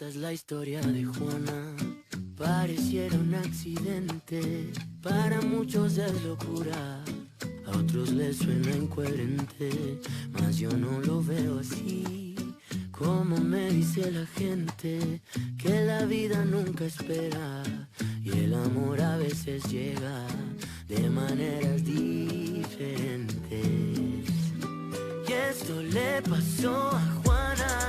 Esta es la historia de Juana, pareciera un accidente, para muchos es locura, a otros les suena incoherente, mas yo no lo veo así, como me dice la gente, que la vida nunca espera, y el amor a veces llega de maneras diferentes. Y esto le pasó a Juana,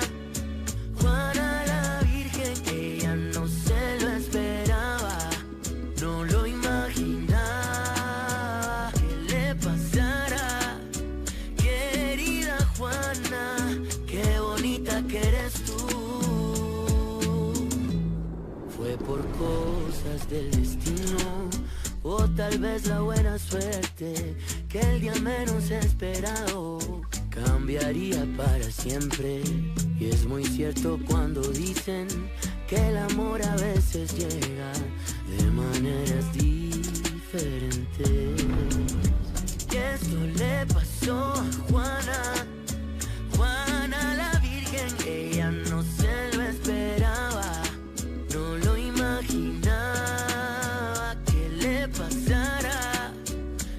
Juana la Virgen, que ella no se lo esperaba, no lo imaginaba que le pasara. Querida Juana, qué bonita que eres tú. Fue por cosas del destino, o tal vez la buena suerte, que el día menos esperado cambiaría para siempre. Y es muy cierto cuando dicen que el amor a veces llega de maneras diferentes. Y esto le pasó a Juana, Juana la Virgen, ella no se lo esperaba, no lo imaginaba que le pasara.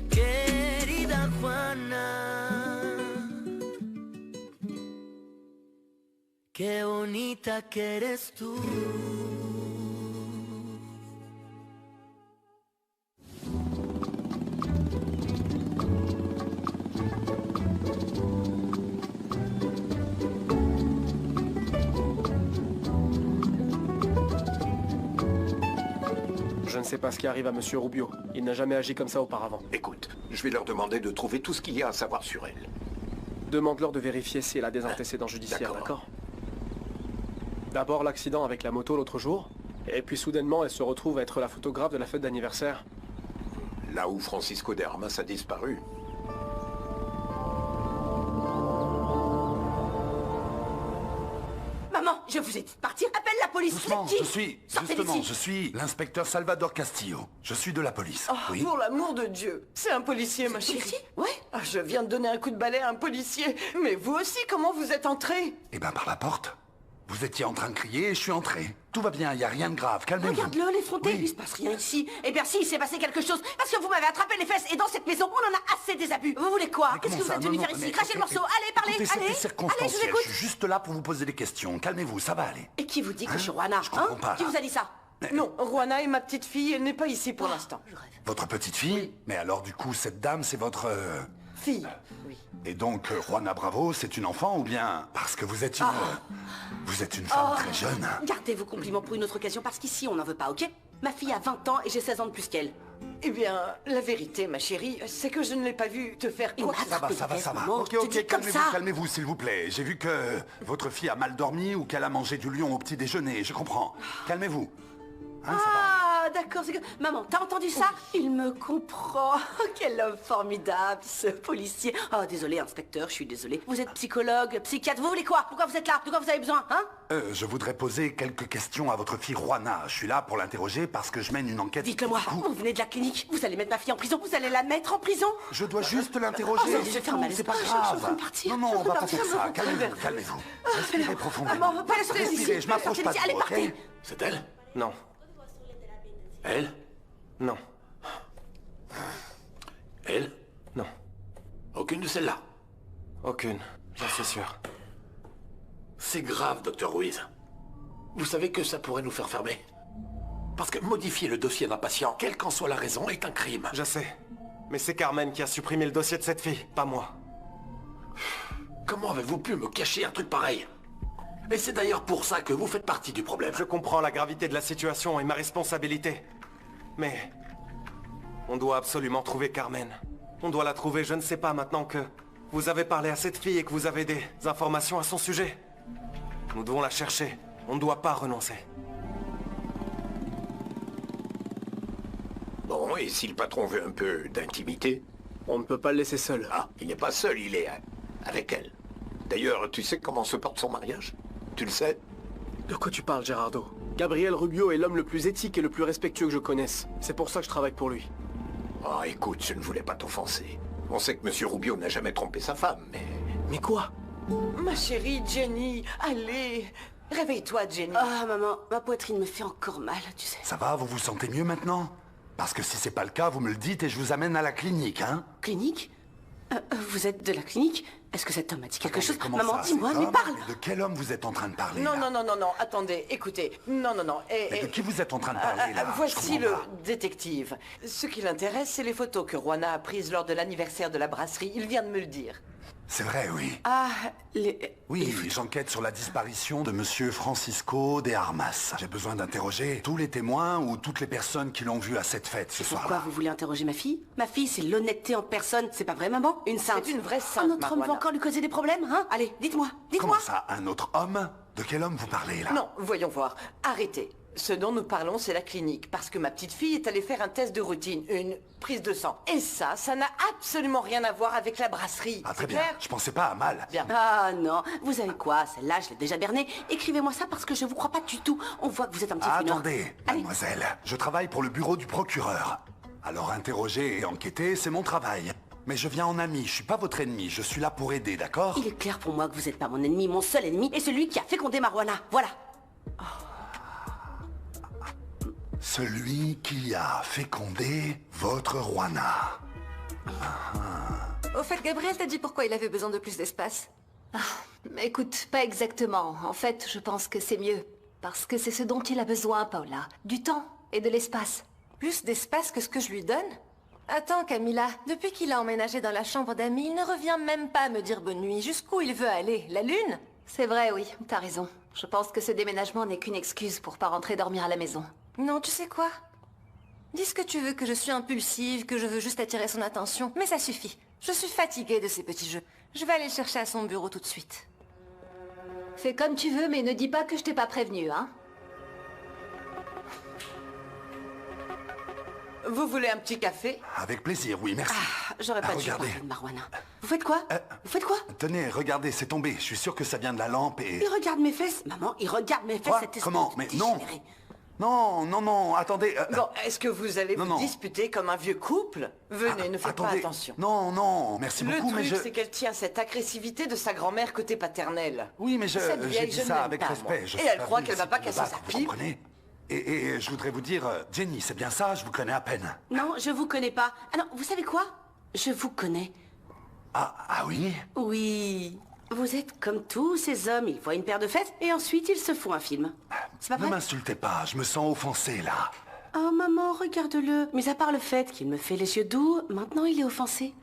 Querida Juana, qué bonita que eres tú. Je ne sais pas ce qui arrive à Monsieur Rubio. Il n'a jamais agi comme ça auparavant. Écoute, je vais leur demander de trouver tout ce qu'il y a à savoir sur elle. Demande-leur de vérifier si elle a des antécédents judiciaires, d'accord? D'abord l'accident avec la moto l'autre jour, et puis soudainement elle se retrouve à être la photographe de la fête d'anniversaire. Là où Francisco de Armas a disparu. Maman, je vous ai dit de partir, appelle la police. Doucement, Qui je suis l'inspecteur Salvador Castillo. Je suis de la police. Oh, oui. pour l'amour de Dieu. C'est un policier, ma chérie. Policier? Ouais. Ah, je viens de donner un coup de balai à un policier. Mais vous aussi, comment vous êtes entré? Eh ben par la porte. Vous étiez en train de crier et je suis entré. Tout va bien, il n'y a rien de grave, calmez-vous. Regarde-le, l'effronté, Oui. il se passe rien ici. Eh bien si, il s'est passé quelque chose, parce que vous m'avez attrapé les fesses, et dans cette maison, on en a assez des abus. Vous voulez quoi? Mais Qu'est-ce que comment vous ça? êtes venu Non, faire non, ici? mais Crachez le écoutez, morceau, allez, parlez, écoutez, allez. c'était Allez, je circonstanciel. vous écoute. Je suis juste là pour vous poser des questions. Calmez-vous, ça va aller. Et qui vous dit que je suis Juana? Je comprends pas, Qui là. vous a dit ça? Non, Juana est ma petite fille, elle n'est pas ici pour l'instant. Je rêve. Votre petite fille? Mais alors du coup, cette dame, c'est votre... Fille. Oui. Et donc, Juana Bravo, c'est une enfant ou bien... Parce que vous êtes une... Vous êtes une femme très jeune. Gardez vos compliments pour une autre occasion, parce qu'ici, on n'en veut pas, ok? Ma fille a 20 ans et j'ai 16 ans de plus qu'elle. Eh bien, la vérité, ma chérie, c'est que je ne l'ai pas vue te faire quoi que ce Ça soit. va, ça va, ça va. Maman, Ok, je te ok, dis comme calmez-vous, ça. calmez-vous, s'il vous plaît. J'ai vu que votre fille a mal dormi ou qu'elle a mangé du lion au petit déjeuner, je comprends. Calmez-vous. Hein, ça va. Ah, d'accord, c'est que... Maman, t'as entendu ça? Il me comprend. Quel homme formidable, ce policier. Oh, désolé, inspecteur, je suis désolé. Vous êtes psychologue, psychiatre, vous voulez quoi? Pourquoi vous êtes là? De quoi vous avez besoin, hein? Je voudrais poser quelques questions à votre fille Juana. Je suis là pour l'interroger parce que je mène une enquête. Dites-le-moi, Du coup, vous venez de la clinique, vous allez mettre ma fille en prison, vous allez la mettre en prison. je dois juste l'interroger. Oh, ça me c'est fait faire tout, mal. c'est pas Je suis en train grave. de partir. Non, non, Je suis on en train va de pas faire partir. ça. Calmez-vous, calmez-vous. Respirez profondément. Maman, pas la sortir d'ici. Respirez, je m'approche pas de Allez, vous, partez. ok? C'est elle? Non. Elle? Non. Elle? Non. Aucune de celles-là. Aucune. J'en suis sûr. C'est grave, docteur Ruiz. Vous savez que ça pourrait nous faire fermer. Parce que modifier le dossier d'un patient, quelle qu'en soit la raison, est un crime. Je sais. Mais c'est Carmen qui a supprimé le dossier de cette fille, pas moi. Comment avez-vous pu me cacher un truc pareil? Et c'est d'ailleurs pour ça que vous faites partie du problème. Je comprends la gravité de la situation et ma responsabilité. Mais... on doit absolument trouver Carmen. On doit la trouver, je ne sais pas, maintenant que... vous avez parlé à cette fille et que vous avez des informations à son sujet. Nous devons la chercher. On ne doit pas renoncer. Bon, et si le patron veut un peu d'intimité? On ne peut pas le laisser seul. Ah, il n'est pas seul, il est avec elle. D'ailleurs, tu sais comment se porte son mariage? Tu le sais? De quoi tu parles, Gerardo? Gabriel Rubio est l'homme le plus éthique et le plus respectueux que je connaisse. C'est pour ça que je travaille pour lui. Oh, écoute, je ne voulais pas t'offenser. On sait que Monsieur Rubio n'a jamais trompé sa femme, mais... Mais quoi? Ma chérie Jenny, allez. Réveille-toi, Jenny. Ah, maman, ma poitrine me fait encore mal, tu sais. Ça va, vous vous sentez mieux maintenant? Parce que si c'est pas le cas, vous me le dites et je vous amène à la clinique, hein? Clinique? Vous êtes de la clinique? Est-ce que cet homme a dit quelque chose? Comment Maman, ça, dis-moi, cet mais homme? parle! De quel homme vous êtes en train de parler, Non, là? non, non, non, non, attendez, écoutez. Non, non, non. Mais de qui vous êtes en train de parler, là? Je Voici comprends le pas. détective. Ce qui l'intéresse, c'est les photos que Juana a prises lors de l'anniversaire de la brasserie. Il vient de me le dire. C'est vrai, oui. Ah, les... Oui, j'enquête sur la disparition de monsieur Francisco de Armas. J'ai besoin d'interroger tous les témoins ou toutes les personnes qui l'ont vu à cette fête ce Pourquoi soir-là. vous voulez interroger ma fille? Ma fille, c'est l'honnêteté en personne. C'est pas vrai, maman? Une sainte. C'est une vraie sainte, Notre homme va Marouana. encore lui causer des problèmes, hein? Allez, dites-moi, Comment dites-moi! ça, un autre homme? De quel homme vous parlez, là? Non, voyons voir. Arrêtez. Ce dont nous parlons, c'est la clinique. Parce que ma petite fille est allée faire un test de routine, une prise de sang. Et ça n'a absolument rien à voir avec la brasserie. Ah, très C'est bien. clair? Je pensais pas à mal. Bien. Ah non, vous savez quoi? Celle-là, je l'ai déjà bernée. Écrivez-moi ça parce que je vous crois pas du tout. On voit que vous êtes un petit fouineur. Attendez, Allez. mademoiselle. Je travaille pour le bureau du procureur. Alors interroger et enquêter, c'est mon travail. Mais je viens en ami, je suis pas votre ennemi, je suis là pour aider, d'accord? Il est clair pour moi que vous n'êtes pas mon ennemi, mon seul ennemi est celui qui a fécondé Marouana. Voilà. Celui qui a fécondé votre Juana. Au fait, Gabriel t'a dit pourquoi il avait besoin de plus d'espace? Écoute, pas exactement. En fait, je pense que c'est mieux. Parce que c'est ce dont il a besoin, Paula. Du temps et de l'espace. Plus d'espace que ce que je lui donne? Attends, Camilla. Depuis qu'il a emménagé dans la chambre d'amis, il ne revient même pas me dire bonne nuit. Jusqu'où il veut aller? La lune? C'est vrai, oui. T'as raison. Je pense que ce déménagement n'est qu'une excuse pour pas rentrer dormir à la maison. Non, tu sais quoi? Dis ce que tu veux, que je suis impulsive, que je veux juste attirer son attention. Mais ça suffit. Je suis fatiguée de ces petits jeux. Je vais aller le chercher à son bureau tout de suite. Fais comme tu veux, mais ne dis pas que je t'ai pas prévenu, hein? Vous voulez un petit café? Avec plaisir, oui, merci. J'aurais pas dû regardez. parler de Marouana. Vous faites quoi? Vous faites quoi? Tenez, regardez, c'est tombé. Je suis sûr que ça vient de la lampe et... Il regarde mes fesses. Maman, il regarde mes fesses, Quoi? cette espèce Comment? de Mais non. dégénéré. Non, non, non, attendez. Bon, est-ce que vous allez Non, vous non. disputer comme un vieux couple? Venez, ne faites pas attendez. attention. Non, non, merci Le beaucoup, mais truc, je... c'est qu'elle tient cette agressivité de sa grand-mère côté paternel. Oui, mais Cette j'ai vieille, dit je ne ça l'aime avec pas, respect. moi. Je Et suis elle pas croit venu qu'elle va ici pas pour me casser battre, sa vous pipe. comprenez? Et je voudrais vous dire, Jenny, c'est bien ça, je vous connais à peine. Non, je vous connais pas. Ah non, vous savez quoi? Je vous connais. Ah oui? Oui. Vous êtes comme tous ces hommes. Ils voient une paire de fesses et ensuite ils se font un film. C'est pas Ne vrai? m'insultez pas, je me sens offensé, là. Oh maman, regarde-le. Mais à part le fait qu'il me fait les yeux doux, maintenant il est offensé.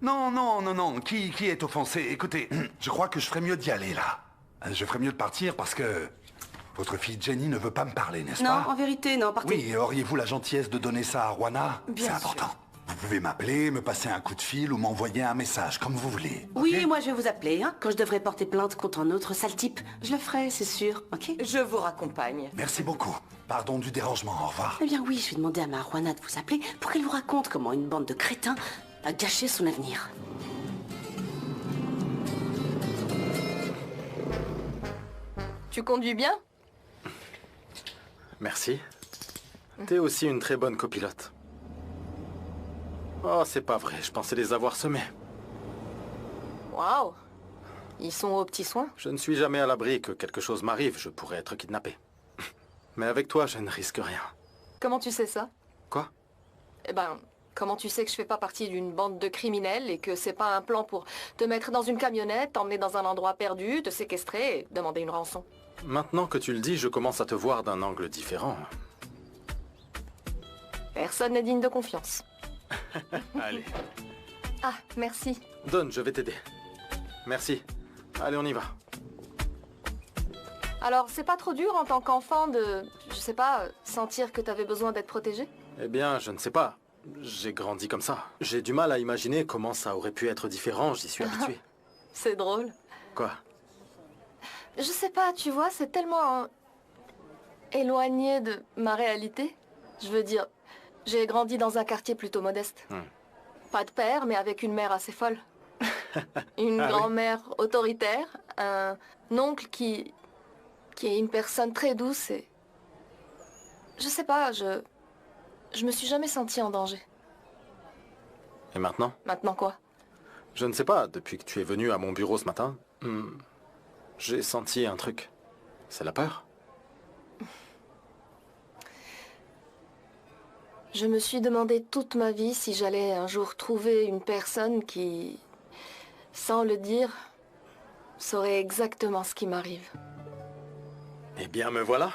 Non, non, non, non, qui est offensé? Écoutez, je crois que je ferais mieux d'y aller, là. Je ferais mieux de partir parce que... Votre fille Jenny ne veut pas me parler, n'est-ce Non, pas? en vérité, non, partez. Oui, et auriez-vous la gentillesse de donner ça à Juana? Bien C'est sûr. important. Vous pouvez m'appeler, me passer un coup de fil ou m'envoyer un message, comme vous voulez. Oui, ok? moi je vais vous appeler, hein. Quand je devrais porter plainte contre un autre sale type, je le ferai, c'est sûr, ok? Je vous raccompagne. Merci beaucoup. Pardon du dérangement, au revoir. Eh bien oui, je vais demander à ma Juana de vous appeler pour qu'elle vous raconte comment une bande de crétins a gâché son avenir. Tu conduis bien? Merci. T'es aussi une très bonne copilote. Oh, c'est pas vrai, je pensais les avoir semés. Waouh! Ils sont aux petits soins? Je ne suis jamais à l'abri que quelque chose m'arrive, je pourrais être kidnappé. Mais avec toi, je ne risque rien. Comment tu sais ça? Quoi? Eh ben, comment tu sais que je fais pas partie d'une bande de criminels et que c'est pas un plan pour te mettre dans une camionnette, t'emmener dans un endroit perdu, te séquestrer et demander une rançon? Maintenant que tu le dis, je commence à te voir d'un angle différent. Personne n'est digne de confiance. Allez. Ah, merci. Donne, je vais t'aider. Merci. Allez, on y va. Alors, c'est pas trop dur en tant qu'enfant de, je sais pas, sentir que t'avais besoin d'être protégé? Eh bien, je ne sais pas. J'ai grandi comme ça. J'ai du mal à imaginer comment ça aurait pu être différent, j'y suis habitué. C'est drôle. Quoi? Je sais pas, tu vois, c'est tellement éloigné de ma réalité. Je veux dire, j'ai grandi dans un quartier plutôt modeste. Pas de père, mais avec une mère assez folle. Une Ah oui. grand-mère autoritaire, un oncle qui est une personne très douce et... Je sais pas, je me suis jamais sentie en danger. Et maintenant? Maintenant quoi? Je ne sais pas, depuis que tu es venu à mon bureau ce matin, j'ai senti un truc. C'est la peur? Je me suis demandé toute ma vie si j'allais un jour trouver une personne qui, sans le dire, saurait exactement ce qui m'arrive. Eh bien, me voilà.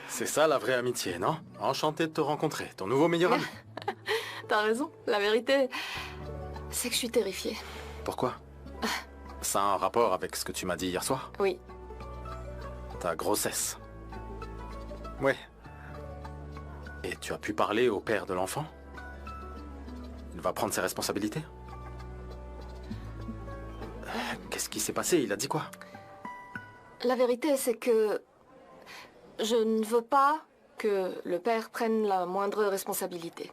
C'est ça la vraie amitié, non? Enchanté de te rencontrer, ton nouveau meilleur ami. T'as raison, la vérité, c'est que je suis terrifiée. Pourquoi? Ça a un rapport avec ce que tu m'as dit hier soir? Oui. Ta grossesse. Ouais. Et tu as pu parler au père de l'enfant? Il va prendre ses responsabilités? Qu'est-ce qui s'est passé? Il a dit quoi? La vérité, c'est que je ne veux pas que le père prenne la moindre responsabilité.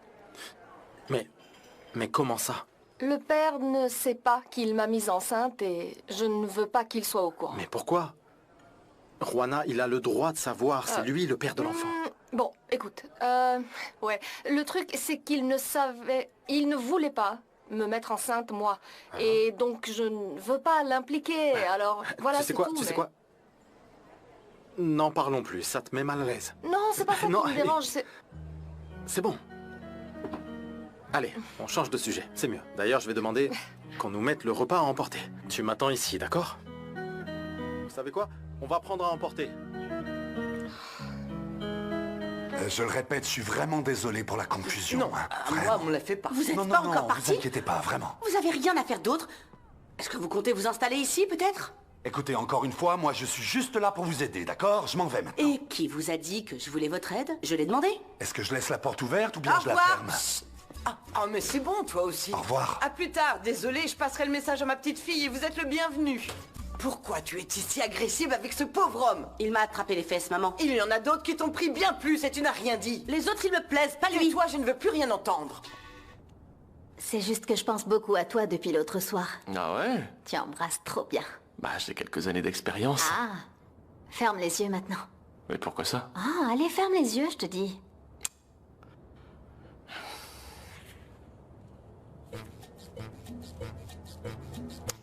Mais comment ça? Le père ne sait pas qu'il m'a mise enceinte et je ne veux pas qu'il soit au courant. Mais pourquoi? Juana, il a le droit de savoir, c'est lui le père de l'enfant. Bon, écoute, ouais. Le truc, c'est qu'il ne savait... Il ne voulait pas me mettre enceinte, moi. Et donc, je ne veux pas l'impliquer, alors voilà, Tu sais c'est quoi? tout, Tu sais mais- quoi? N'en parlons plus, ça te met mal à l'aise. Non, c'est pas ça qui Non, me allez. dérange, c'est... C'est bon. Allez, on change de sujet, c'est mieux. D'ailleurs, je vais demander qu'on nous mette le repas à emporter. Tu m'attends ici, d'accord? Vous savez quoi? On va prendre à emporter. Je le répète, je suis vraiment désolé pour la confusion. Non, hein, moi, vraiment. on me l'a fait pas. Vous êtes Non, pas non, encore non, parti? vous inquiétez pas, vraiment. Vous avez rien à faire d'autre? Est-ce que vous comptez vous installer ici, peut-être? Écoutez, encore une fois, moi je suis juste là pour vous aider, d'accord? Je m'en vais maintenant. Et qui vous a dit que je voulais votre aide? Je l'ai demandé. Est-ce que je laisse la porte ouverte ou bien Au je la revoir. ferme? Ah, mais c'est bon, toi aussi. Au revoir. À plus tard. Désolé, je passerai le message à ma petite fille et vous êtes le bienvenu. Pourquoi tu es si agressive avec ce pauvre homme? Il m'a attrapé les fesses, maman. Il y en a d'autres qui t'ont pris bien plus et tu n'as rien dit. Les autres, ils me plaisent, pas Et lui. toi, je ne veux plus rien entendre. C'est juste que je pense beaucoup à toi depuis l'autre soir. Ah ouais? Tu embrasses trop bien. Bah, j'ai quelques années d'expérience. Ah, ferme les yeux maintenant. Mais pourquoi ça? Ah, allez, ferme les yeux, je te dis.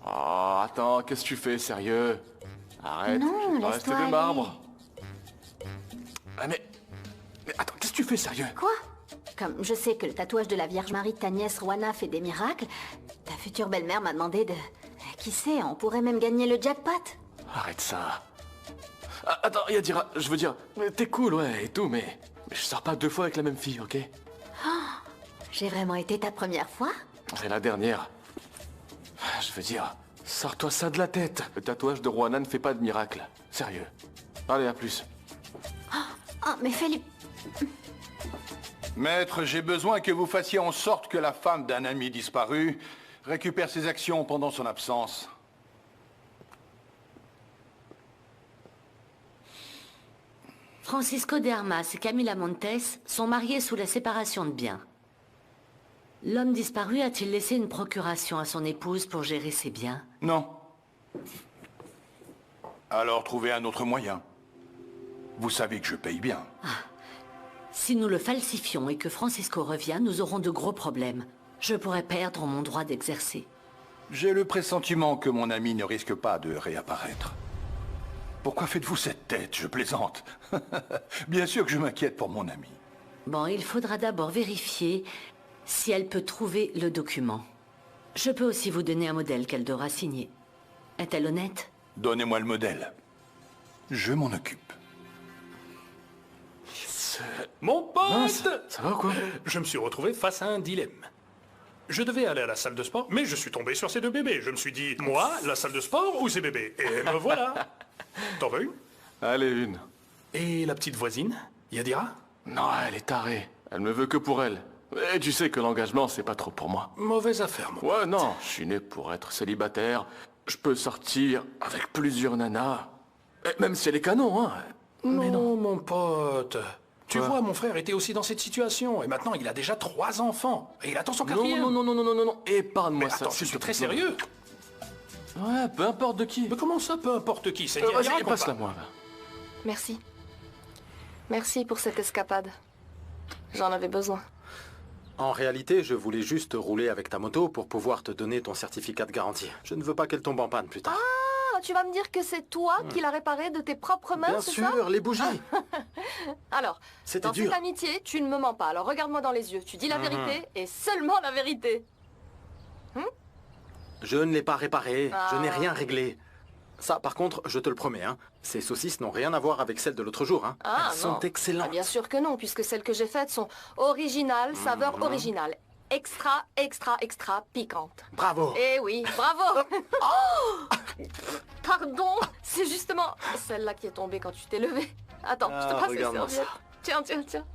Oh, attends, qu'est-ce que tu fais, sérieux? Arrête, Non, je vais pas laisse-toi rester de aller. marbre. Ah, mais attends, qu'est-ce que tu fais, sérieux? Quoi? Comme je sais que le tatouage de la Vierge Marie de ta nièce Juana fait des miracles, ta future belle-mère m'a demandé de... Qui sait, on pourrait même gagner le jackpot. Arrête ça. Ah, attends, Yadira, je veux dire, t'es cool, ouais, et tout, mais je sors pas 2 fois avec la même fille, ok? J'ai vraiment été ta première fois? C'est la dernière. Je veux dire, sors-toi ça de la tête. Le tatouage de Juana ne fait pas de miracle. Sérieux. Allez, à plus. Oh, mais fais-lui... Maître, j'ai besoin que vous fassiez en sorte que la femme d'un ami disparu récupère ses actions pendant son absence. Francisco de Armas et Camila Montes sont mariés sous la séparation de biens. L'homme disparu a-t-il laissé une procuration à son épouse pour gérer ses biens? Non. Alors trouvez un autre moyen. Vous savez que je paye bien. Si nous le falsifions et que Francisco revient, nous aurons de gros problèmes. Je pourrais perdre mon droit d'exercer. J'ai le pressentiment que mon ami ne risque pas de réapparaître. Pourquoi faites-vous cette tête? Je plaisante. Bien sûr que je m'inquiète pour mon ami. Bon, il faudra d'abord vérifier si elle peut trouver le document. Je peux aussi vous donner un modèle qu'elle devra signer. Est-elle honnête? Donnez-moi le modèle. Je m'en occupe. Mon pote! Ça va ou quoi? Je me suis retrouvé face à un dilemme. Je devais aller à la salle de sport, mais je suis tombé sur ces deux bébés. Je me suis dit, moi, la salle de sport ou ces bébés? Et me voilà. T'en veux une? Allez, une. Et la petite voisine, Yadira? Non, elle est tarée. Elle me veut que pour elle. Et tu sais que l'engagement, c'est pas trop pour moi. Mauvaise affaire, moi. Ouais, non, je suis né pour être célibataire. Je peux sortir avec plusieurs nanas. Et même si elle est canon, hein. Mais non. mon pote. Tu Quoi? vois, mon frère était aussi dans cette situation. Et maintenant, il a déjà 3 enfants. Et il attend son Non, quatrième. non, non, non, non, non, non, non. Épargne-moi Mais ça. attends, je s'il suis te très plaît. sérieux. Ouais, peu importe de qui. Mais comment ça, peu importe qui? C'est Yadira Vas-y, qu'on passe-la parle. moi. Merci. Merci pour cette escapade. J'en avais besoin. En réalité, je voulais juste rouler avec ta moto pour pouvoir te donner ton certificat de garantie. Je ne veux pas qu'elle tombe en panne plus tard. tu vas me dire que c'est toi qui l'as réparé de tes propres mains, Bien c'est ça? sûr, les bougies. Alors, C'était dans dur. cette amitié, tu ne me mens pas. Alors regarde-moi dans les yeux. Tu dis la vérité et seulement la vérité. Je ne l'ai pas réparé, je n'ai Ah. rien réglé. Ça, par contre, je te le promets, hein, ces saucisses n'ont rien à voir avec celles de l'autre jour. Hein. Ah, Elles sont non. excellentes. Ah, bien sûr que non, puisque celles que j'ai faites sont originales, saveur originale. Extra, extra, extra piquante. Bravo. Eh oui, bravo. Oh pardon, c'est justement celle-là qui est tombée quand tu t'es levé. Attends, je te passe les regarde-moi serviettes. ça. Tiens, tiens, tiens.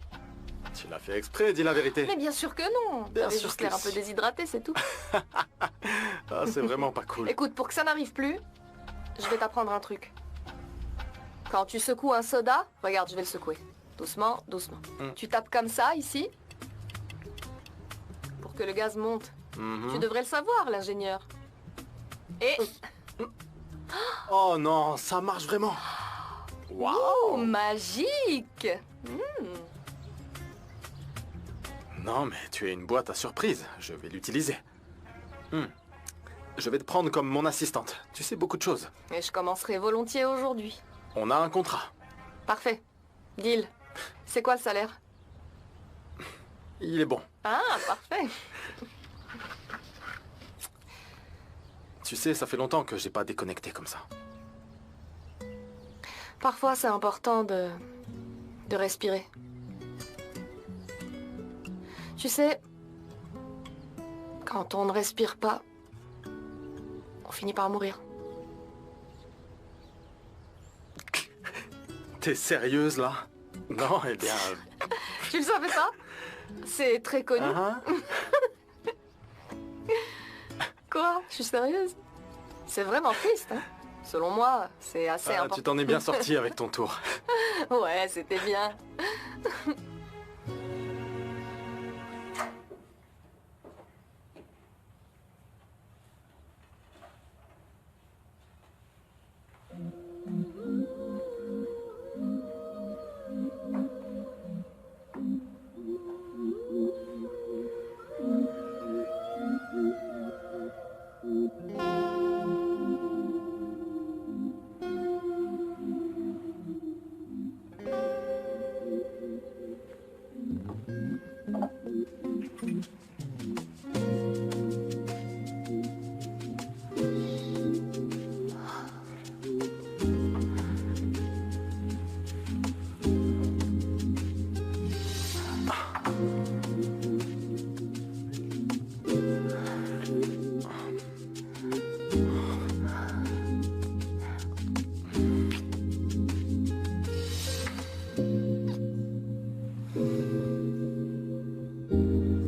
Tu l'as fait exprès, dis la vérité. Mais bien sûr que non. Bien T'avais sûr juste que l'air un peu si. déshydraté, c'est tout. Ah, c'est vraiment pas cool. Écoute, pour que ça n'arrive plus, je vais t'apprendre un truc. Quand tu secoues un soda, regarde, je vais le secouer. Doucement, doucement. Tu tapes comme ça, ici, pour que le gaz monte. Tu devrais le savoir, l'ingénieur. Et... Oh non, ça marche vraiment. Oh, magique. Non, mais tu es une boîte à surprise. Je vais l'utiliser. Je vais te prendre comme mon assistante. Tu sais beaucoup de choses. Et je commencerai volontiers aujourd'hui. On a un contrat. Parfait. Deal. C'est quoi le salaire? Il est bon. Ah, parfait. Tu sais, ça fait longtemps que j'ai pas déconnecté comme ça. Parfois, c'est important de respirer. Tu sais, quand on ne respire pas, on finit par mourir. T'es sérieuse, là? Non, eh bien... Tu le savais pas? C'est très connu. Quoi? Je suis sérieuse? C'est vraiment triste, hein? Selon moi, c'est assez important. tu t'en es bien sorti avec ton tour. Ouais, c'était bien.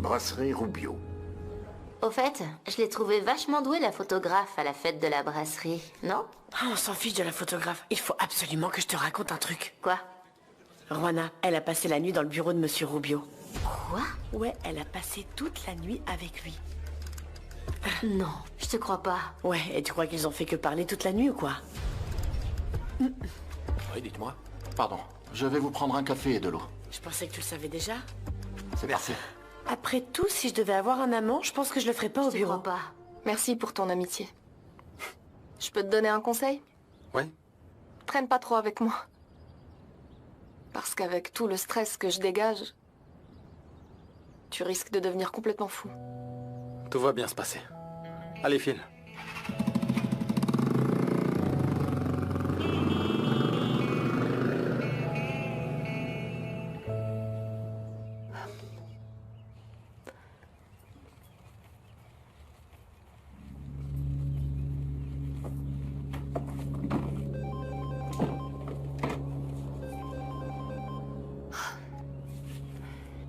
Brasserie Rubio. Au fait, je l'ai trouvé vachement doué la photographe à la fête de la brasserie, non? Ah, on s'en fiche de la photographe. Il faut absolument que je te raconte un truc. Quoi? Juana, elle a passé la nuit dans le bureau de Monsieur Rubio. Quoi? Ouais, elle a passé toute la nuit avec lui. Non, je te crois pas. Ouais, et tu crois qu'ils ont fait que parler toute la nuit ou quoi? Oui, dites-moi. Pardon, je vais vous prendre un café et de l'eau. Je pensais que tu le savais déjà. C'est merci. Après tout, si je devais avoir un amant, je pense que je le ferais pas au Je te bureau. crois pas. Merci pour ton amitié. Je peux te donner un conseil? Ouais. Traîne pas trop avec moi. Parce qu'avec tout le stress que je dégage, tu risques de devenir complètement fou. Tout va bien se passer. Allez, file.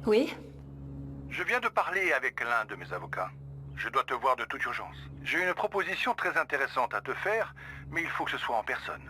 Oui? Je viens de parler avec l'un de mes avocats. Je dois te voir de toute urgence. J'ai une proposition très intéressante à te faire, mais il faut que ce soit en personne.